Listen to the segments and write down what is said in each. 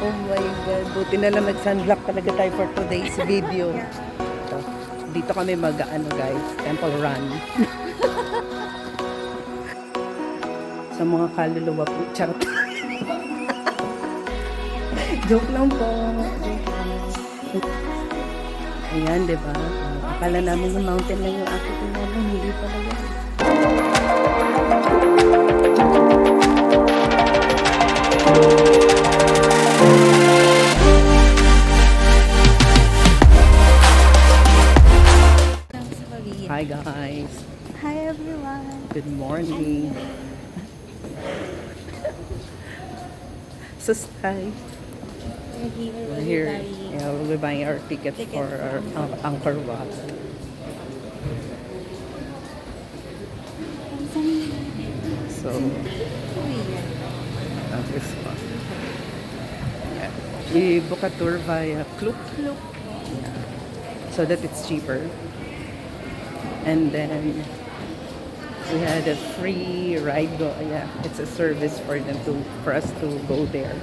Oh my God. Buti na lang nag-sunblock talaga tayo for today's video. Ito. Dito kami mag-ano guys, temple run. Sa mga kaluluwa po. Charot. Joke lang po. Ayan, diba? Akala namin yung mountain lang yung ako tinanong. Hindi pala yan. Hi guys. Hi everyone. Good morning. Sustay. We're here. Yeah, we'll be buying our tickets for our Angkor Wat. So, this one. Yeah. We book a tour via Klook. Yeah. So that it's cheaper. And then we had a free ride yeah, it's a service for us to go there.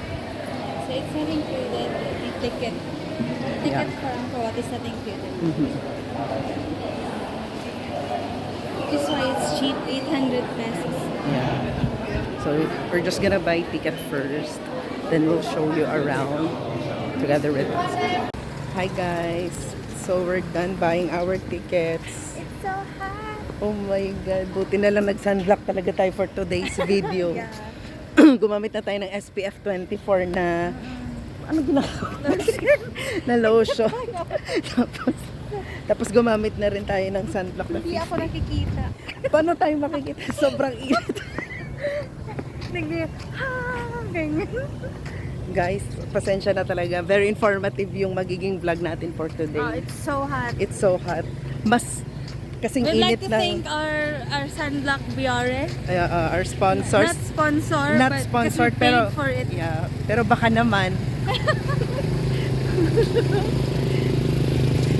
So it's not included, the ticket. Yeah. For Angkor Wat is not included. This is why it's cheap, 800 pesos. Yeah. So we're just gonna buy ticket first, then we'll show you around together with us. Hi guys. So we're done buying our tickets. It's so hot. Oh my God. Buti na lang nag-sunblock talaga tayo for today's video. Yeah. Gumamit na tayo ng SPF 24 na ano ginagawa? Na lotion. tapos gumamit na rin tayo ng sunblock na Hindi ako nakikita. Paano tayo makikita? Sobrang init. Ganyan. Guys, pasensya na talaga. Very informative yung magiging vlog natin for today. Oh, it's so hot. It's so hot. Mas kasing We'd like init to na. thank our sunblock Biore. Our sponsors. Not sponsor, Not but sponsored, kasi we pero paid for it. yeah, pero baka naman.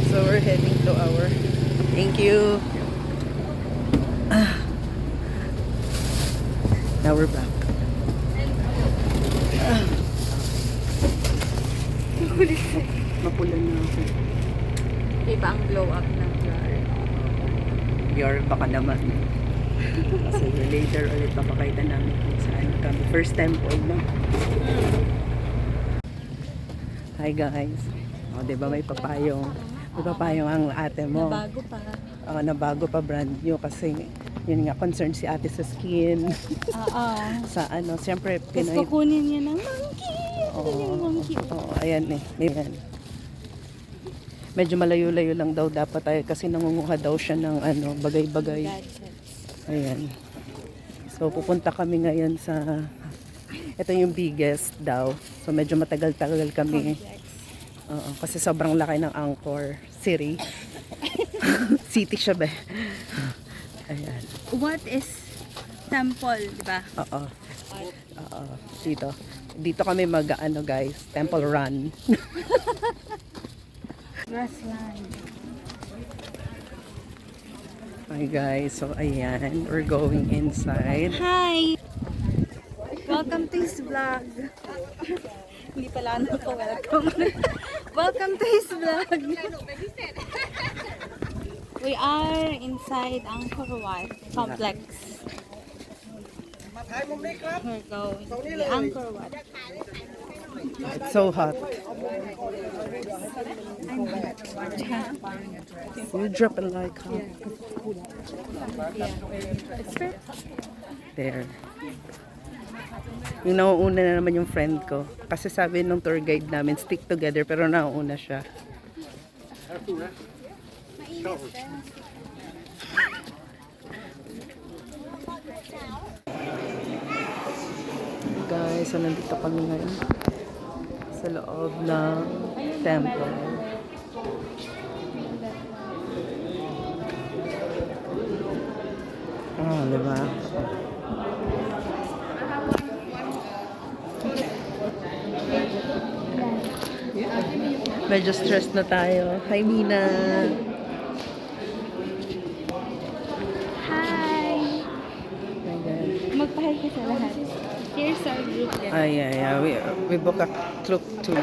So we're heading to our. Thank you. Now we're back. Mapulan na ako. Iba ang glow up ng Biore. Your baka naman. Kasi later ulit papakita namin kung saan kami. First temple na. Hi guys. O, diba may papayong. May papayong ang ate mo. Nabago pa. Nabago pa, brand new kasi yun nga, concerned si ate sa skin. Oo. Sa ano, siyempre Gusto kunin niya ng monkey. Monkey. Ayan eh. Ayan. Medyo malayo-layo lang daw dapat tayo kasi nangunguha daw siya ng ano, bagay-bagay. Gadgets. Ayan. So pupunta kami ngayon sa ito yung biggest daw. So medyo matagal-tagal kami. Complex. Oo, kasi sobrang laki ng Angkor City. City siya ba? Ayan. What is temple, di ba? Oo. Oo. Dito. Dito kami mag-ano guys, temple run. Grassland. Hi guys, so ayan, we're going inside. Hi! Welcome to his vlog. Hindi pala ako welcome. Welcome to his vlog. We are inside Angkor Wat complex. We're going to the Angkor Wat. It's so hot. You drop it like huh? There. Yung nauuna na naman yung friend ko. Kasi sabi nung tour guide namin, stick together, pero nauuna siya. Guys, so nandito kami ngayon sa loob ng temple. Diba? Medyo stressed na tayo. Hi, Mina! Hi! My God. Magpahal ka sa lahat. Here's our group. Yeah. We book a Klook tour.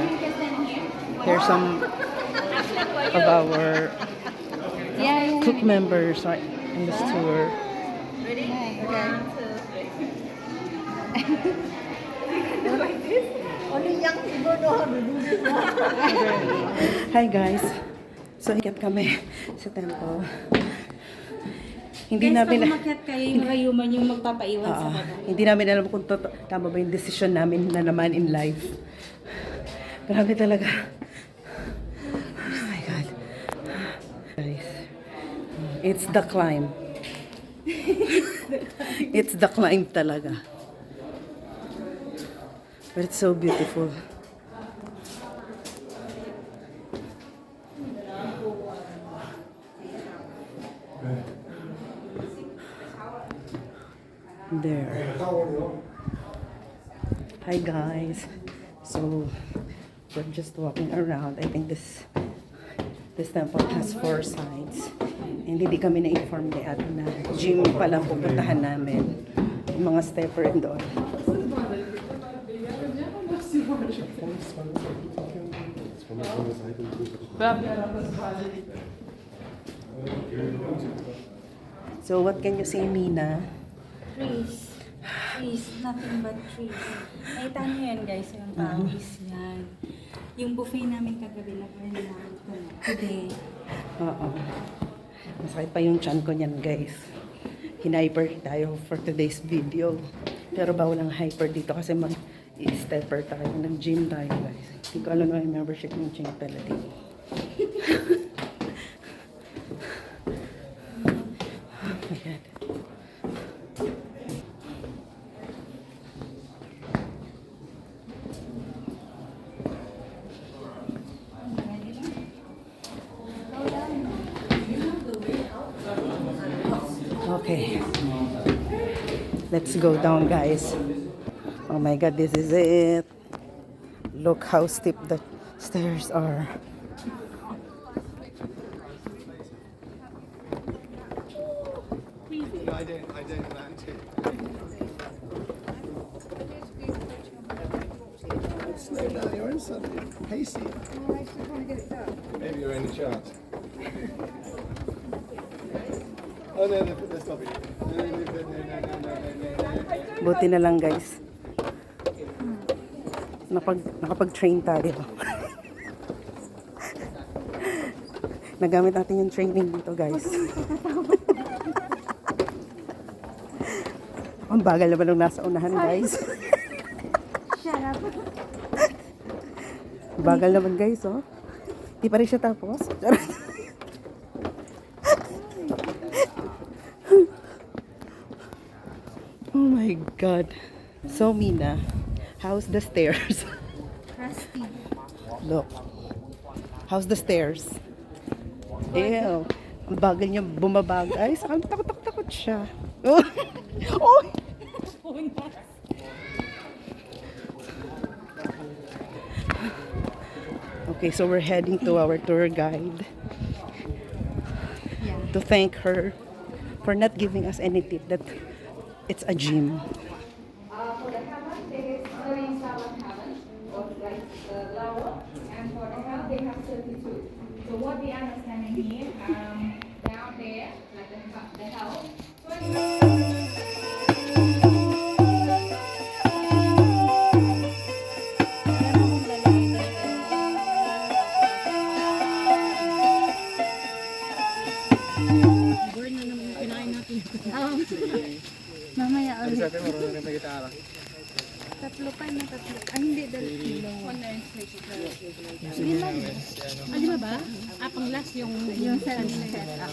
Here's some of our Klook members right in this tour. Hi guys. So ikot kami sa temple. Hindi Guys, namin pag umakyat kayo, yung rayuman yung magpapaiwan sa baba. hindi namin alam kung tama ba yung decision namin na naman in life. Grabe talaga. Oh my God. Guys, it's the climb. It's the climb talaga. But it's so beautiful. There. Hi guys. So we're just walking around. I think this temple has 4 sides. And hindi kami na-inform ni Ate na gym pala pupuntahan namin. Yung mga stepper and all. So what can you say, Mina? Trees. Trees. Nothing but trees. Nakita niyo yan guys, yung pawis yan. Yung buffet namin kagabi na namin today. Oo. Masakit pa yung chan ko niyan, guys. Hiniper tayo for today's video. Pero bawal ang hyper dito kasi mag-stepper tayo. Nag-gym tayo, guys. Hindi ko alam na yung membership ng gym talaga. Oh my God. Okay. Let's go down, guys. Oh my God, this is it. Look how steep the stairs are. I don't land it. Slow down, you're in something hasty. Maybe you're in the chance. Oh no, they're stopping. No. Buti na lang, guys. Nakapag-train tayo. Nagamit natin yung training dito, guys. Ang bagal naman nung nasa unahan, guys. Shut up. Bagal naman, guys, oh. Di pa rin siya tapos. Oh my God. So, Mina, how's the stairs? Rusty. Look. How's the stairs? Ew. Ang bagal niya bumaba, guys. Ang takot siya. Oh! Oh! Okay, so we're heading to our tour guide Yeah. to thank her for not giving us any tip that it's a gym. For the heaven, there is 37 heavens, or like the lower, and for the hell, they have 32. So what we understand in here, down there, like the hell, 20. Mamaya ulit. Sabi mo, marunong na gitara. Tatlo pa na tatlo. Ay, hindi. Dalawa. Lima. Ah, di ba ba? Ah, pang last yung Set up.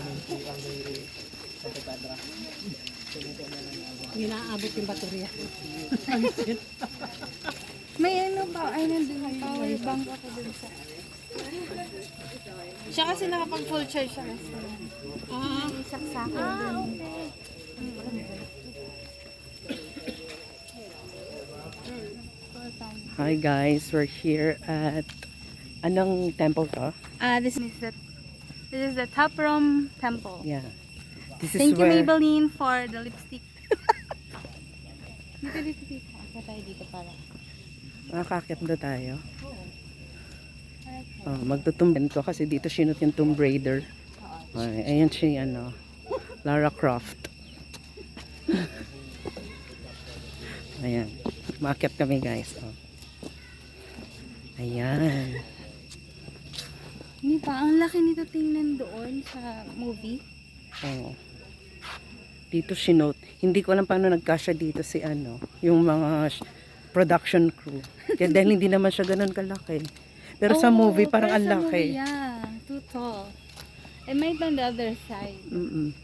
hindi naaabot yung baterya. May ano pa. Ay, nandun yung power bank ako dun sa... Siya kasi nakapag full charge sa restaurant. Ah, Saksakan dun. Hi guys, we're here at anong temple to? This is the Top Room Temple. Yeah. This is Thank you, where Maybelline, for the lipstick. Dito. Ako tayo dito para. Makakakit na tayo. Oh, magtutumban ko kasi dito sinut yung Tomb Raider. Ay, ayan siya, ano, Lara Croft. Ayan. Maakyat kami, guys. Oh. Ayan. Hindi pa, ang laki nito tingnan doon sa movie. Oh. Dito sinut. Hindi ko alam paano nagkasya dito si ano, yung mga production crew. Kaya dahil hindi naman siya ganun kalaki. Pero sa movie parang ang pero sa laki. movie, yeah, too tall. It might be on the other side. Mm-mm.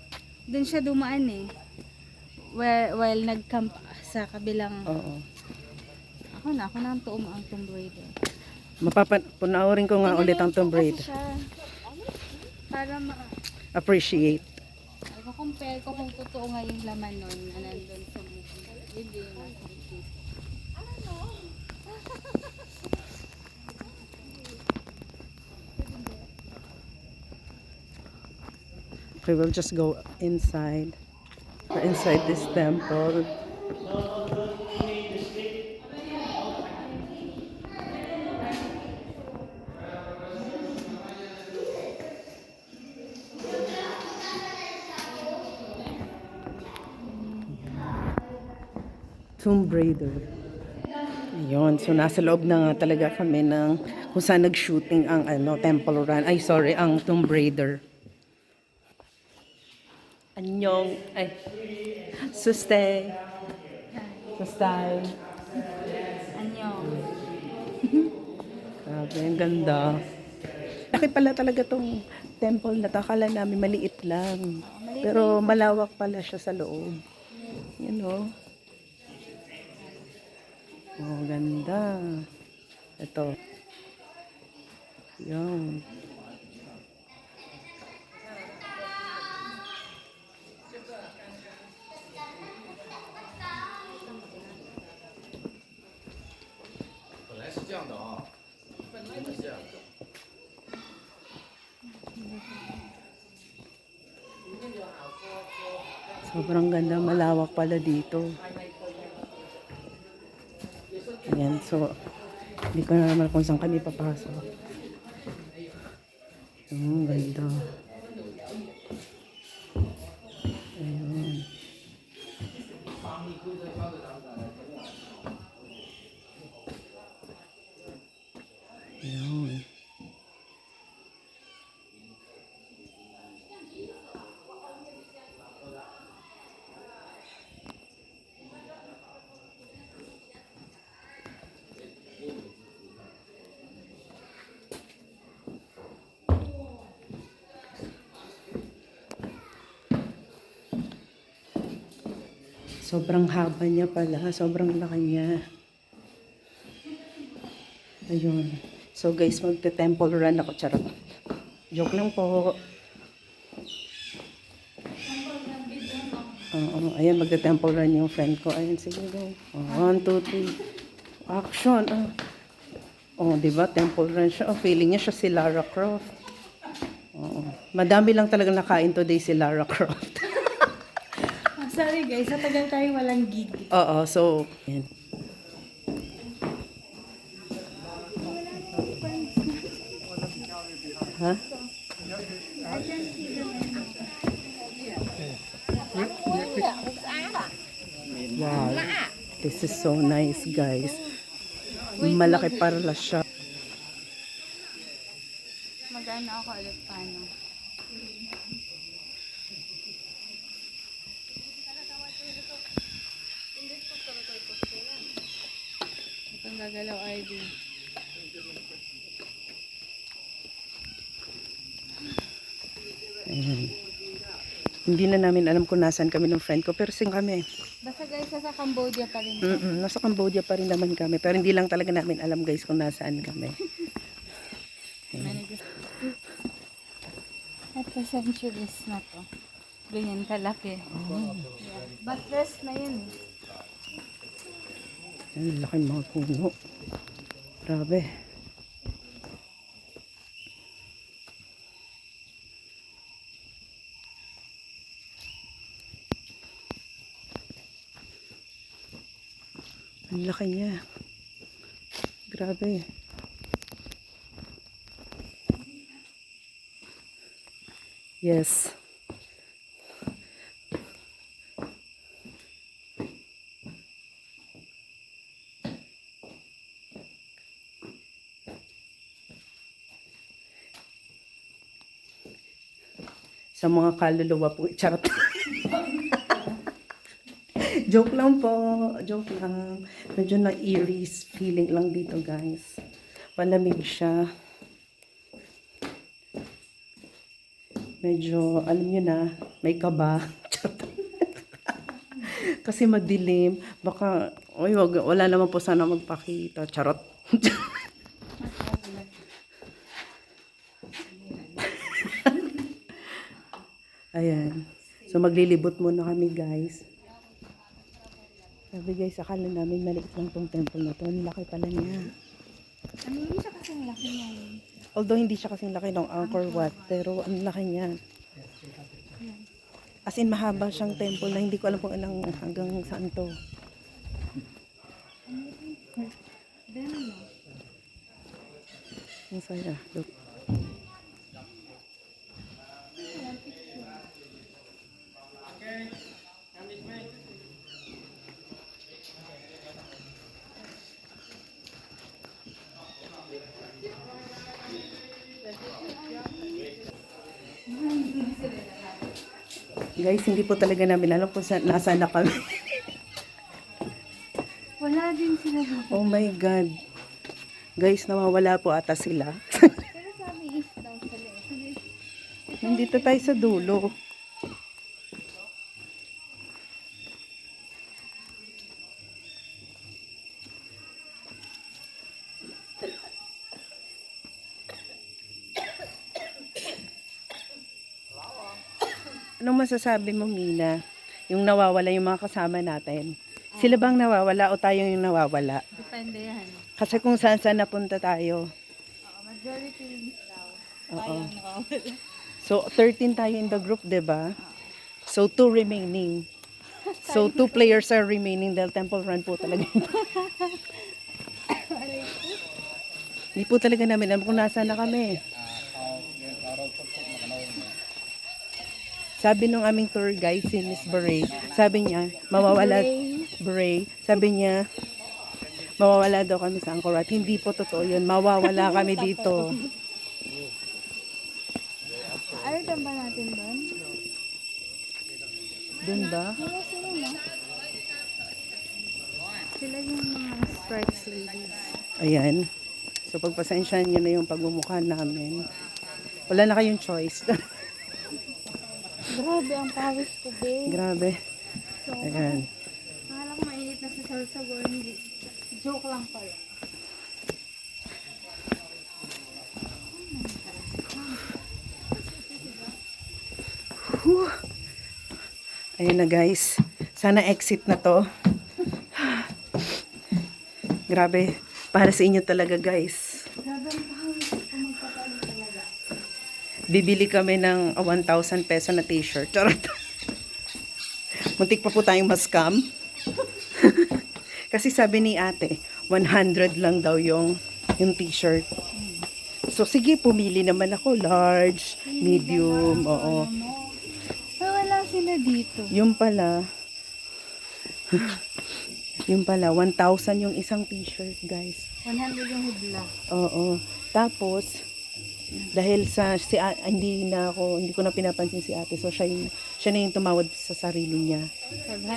Doon siya dumaan eh. While nag-camp sa kabilang... Oo. Ako na ang tuom ang Tomb Raider. Mapapanoorin ko nga ulit ang Tomb Raider. Kasi siya, para Appreciate. compare ko kung totoo nga yung laman nun na nandun sa movie. Hindi yung nasa movie. Okay, we'll just go inside. We're inside this temple. Tomb Raider. Ayun, so nasa loob na nga talaga kami ng kung saan nag-shooting ang ano, Temple Run. Ay, sorry, ang Tomb Raider. Anyong, ay, suste. Sustay. Anyo. Grabe, ang ganda. Laki pala talaga tong temple na to. Akala namin maliit lang. Pero malawak pala siya sa loob. Yan o. Oh, ganda. Ito. Yan. Sobrang ganda, malawak pala dito. Ayan, so hindi ko na naman kung saan kami papasok. Ganda. Ayan. Ayan. Sobrang haba niya pala. Sobrang laki niya. Ayun. So guys, magte-temple run ako. Charot. Joke lang po. Ayan, magte-temple run yung friend ko. Ayan, sige go. 1, 2, 3. Action. Diba? Temple run siya. Feeling niya siya si Lara Croft. Madami lang talaga nakain today si Lara Croft. Sorry guys, sa tagal tayo walang gig. Oo, so, yan. Ha? Wow. This is so nice, guys. Malaki para siya. Mag-ano ako ulit paano. Itong gagalaw ID. Ayan. Hindi na namin alam kung nasaan kami ng friend ko, pero sing kami. Basta guys, sa Cambodia pa rin. Nasa Cambodia pa rin naman kami, pero hindi lang talaga namin alam guys kung nasaan kami. Ito centuries na to. Ganyan kalaki. Yeah. Buttress na yun eh. Ang laki mga puno. Grabe. Ang laki niya. Grabe. Yes. Sa mga kaluluwa po. Charot. Joke lang po. Joke lang. Medyo na eerie feeling lang dito, guys. Palamig siya. Medyo, alam nyo na, may kaba. Kasi madilim. Baka, oy, wala naman po sana magpakita. Charot. Ayan. So, maglilibot muna kami, guys. Sabi, guys, akala namin maliit lang tong temple na to. Ang laki pala niya. Ano hindi siya kasing laki niya. Although, hindi siya kasing laki ng Angkor Wat, pero ang laki niya. As in, mahaba siyang temple na hindi ko alam kung anong hanggang saan to. Ang saya. Look. Guys, hindi po talaga namin alam kung nasaan na kami. Wala din sila dito. Oh my God. Guys, nawawala po ata sila. Pero sabi is daw sila. Nandito tayo sa dulo. Anong masasabi mo, Mina? Yung nawawala yung mga kasama natin. Sila bang nawawala o tayo yung nawawala? Depende yan. Kasi kung saan saan napunta tayo. Majority daw. Oo. Tayong nakawala. So, 13 tayo in the group, 'di ba? So, 2 remaining. So, 2 players are remaining dahil Temple Run po talaga. Hindi po talaga namin alam kung nasaan na kami. Sabi nung aming tour guide, si Miss Beret, sabi niya, mawawala, Beret, sabi niya, mawawala daw kami sa Angkor Wat. Hindi po totoo yun. Mawawala kami dito. Ayaw ba natin doon? Doon ba? Wala sila na. Sila yung mga stripes ladies. Ayan. So, pagpasensyahan nyo na yung pagmumukha namin. Wala na kayong choice. Grabe ang pawis ko, babe. Grabe. So, Ayan. akala ko mainit na sa Salsagor. Hindi. Joke lang pala. Ayan na, guys. Sana exit na to. Grabe. Para sa inyo talaga, guys. Grabe ang pawis ko magpapalo talaga. Bibili kami ng 1,000 peso na t-shirt. Charot. Muntik pa po tayong ma-scam. Kasi sabi ni ate, 100 lang daw yung t-shirt. So, sige, pumili naman ako. Large, medium, oo. Pero wala sila dito. Yung pala, 1,000 yung isang t-shirt, guys. 100 yung hudla. Oo. Tapos, dahil hindi ko na pinapansin si ate, so siya na yung tumawad sa sarili niya.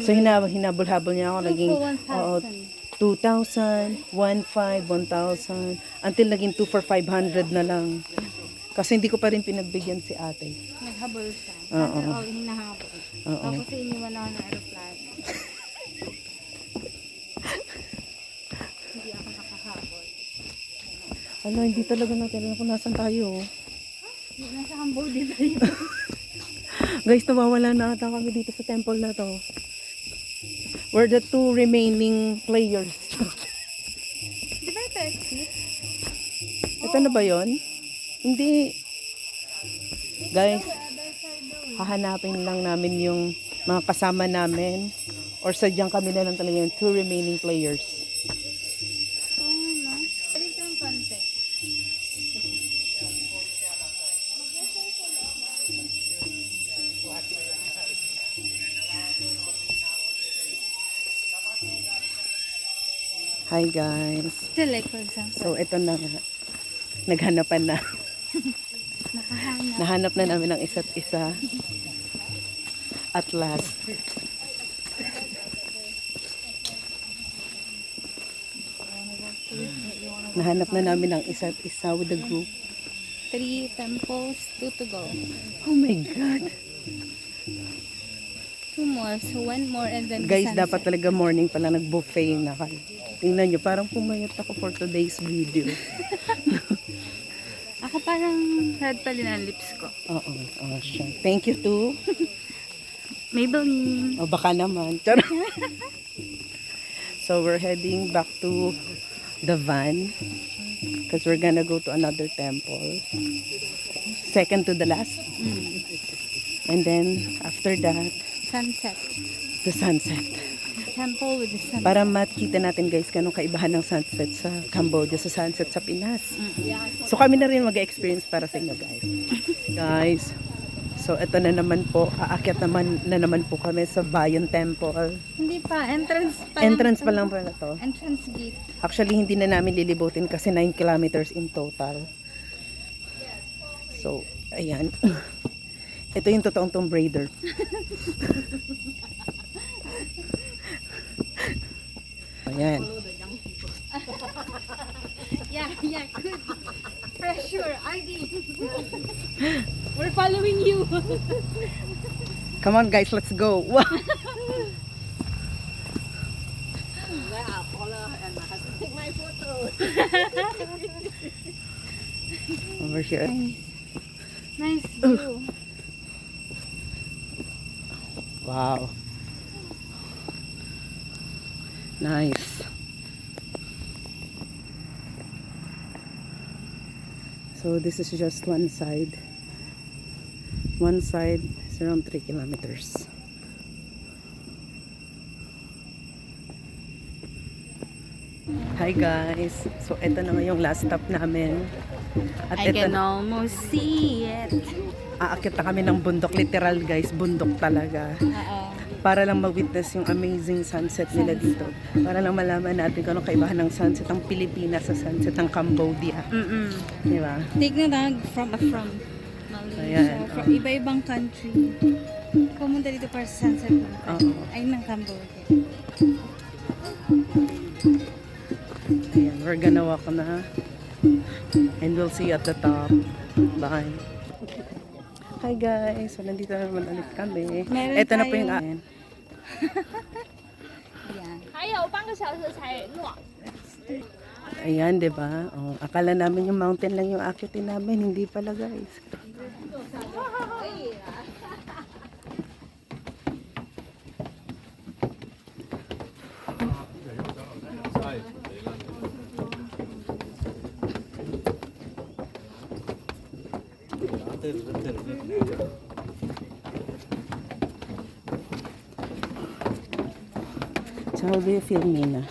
So, hinabol-habol niya ako, naging, oo, 2,000, 1,500, 1,000, until naging 2 for 500 na lang. Kasi hindi ko pa rin pinagbigyan si ate. Naghabol siya. Oo. Oo, hinahabol. Oo. Tapos iniwan ako ng aeroplano. Hindi ako nakahabol. Ano, hindi talaga natin alam kung nasan tayo. Nasa Cambodia tayo. Guys, nawawala na ata kami dito sa temple na to. We're the 2 remaining players. Di ba ito exit? Ito na ba yon? Hindi. Guys, Other side daw eh. hahanapin lang namin yung mga kasama namin. Or sadyang kami na lang talaga yung 2 remaining players. Oo, no? Hi guys. Still like, for example, So ito na nga. Naghanapan na. nakahanap. Nahanap na namin ang isa't isa. At last. Nahanap na namin ang isa't isa with the group. 3 temples, 2 to go. Oh my God. 2 more, so 1 more and then the Guys, sunset. dapat talaga morning pala nag-buffet na kayo. Tingnan nyo, parang pumayat ako for today's video. Ako parang red pa din ang lips ko. Oo, siya. Thank you to. Maybelline. O baka naman. Charot. So we're heading back to the van because we're gonna go to another temple. Second to the last. And then after that, Sunset. the sunset. Temple with the sunset. Para makita natin guys kanong kaibahan ng sunset sa Cambodia sa sunset sa Pinas. So kami na rin mag-experience para sa inyo guys. Guys, so ito na naman po, aakyat na naman po kami sa Bayon Temple. Hindi pa, entrance pa Entrance pa lang pala to. Entrance gate. Actually, hindi na namin lilibutin kasi 9 kilometers in total. So, ayan. Ito yung totoong Tomb Raider. Ayan. Yeah, good. Pressure, RD. We're following you. Come on guys, let's go. Wow. Over here. Nice view. Wow. Nice. So this is just one side. One side is around 3 kilometers. Hi guys. So ito na nga yung last stop namin. At I ito can almost see it. aakyat na kami ng bundok, literal guys, bundok talaga. Para lang ma-witness yung amazing sunset nila dito. Para lang malaman natin kung anong kaibahan ng sunset ng Pilipinas sa sunset ng Cambodia. Di ba? Take na lang from Malaysia, Ayan, from iba-ibang country. Pumunta dito para sa sunset ng ay ng Cambodia. Ayan, we're gonna walk na. And we'll see you at the top. Bye. Hi guys, so nandito na naman ulit kami. Meron Ito na po yung tayong- Yan. 还有半个小时才落。 Ayan, di ba? Oh, akala namin yung mountain lang yung akyatin namin. Hindi pala guys. So how do you feel, Mina?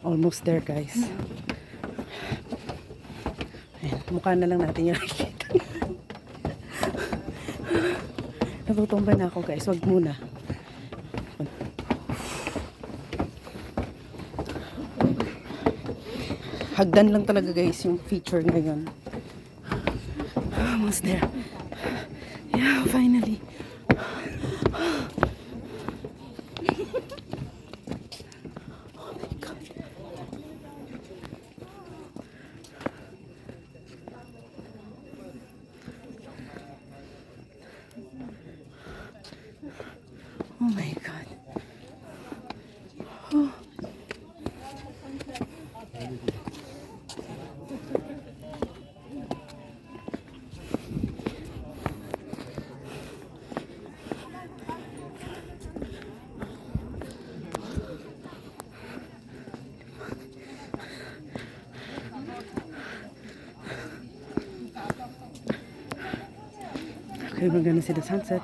Almost there guys. Ayan, mukha na lang natin yung nakikita. Natutumba na ako guys, wag muna. Hagdan lang talaga guys yung feature ngayon. Almost there. Yeah, finally. Oh my God. Oh my God. Oh. Okay, we're gonna see the sunset.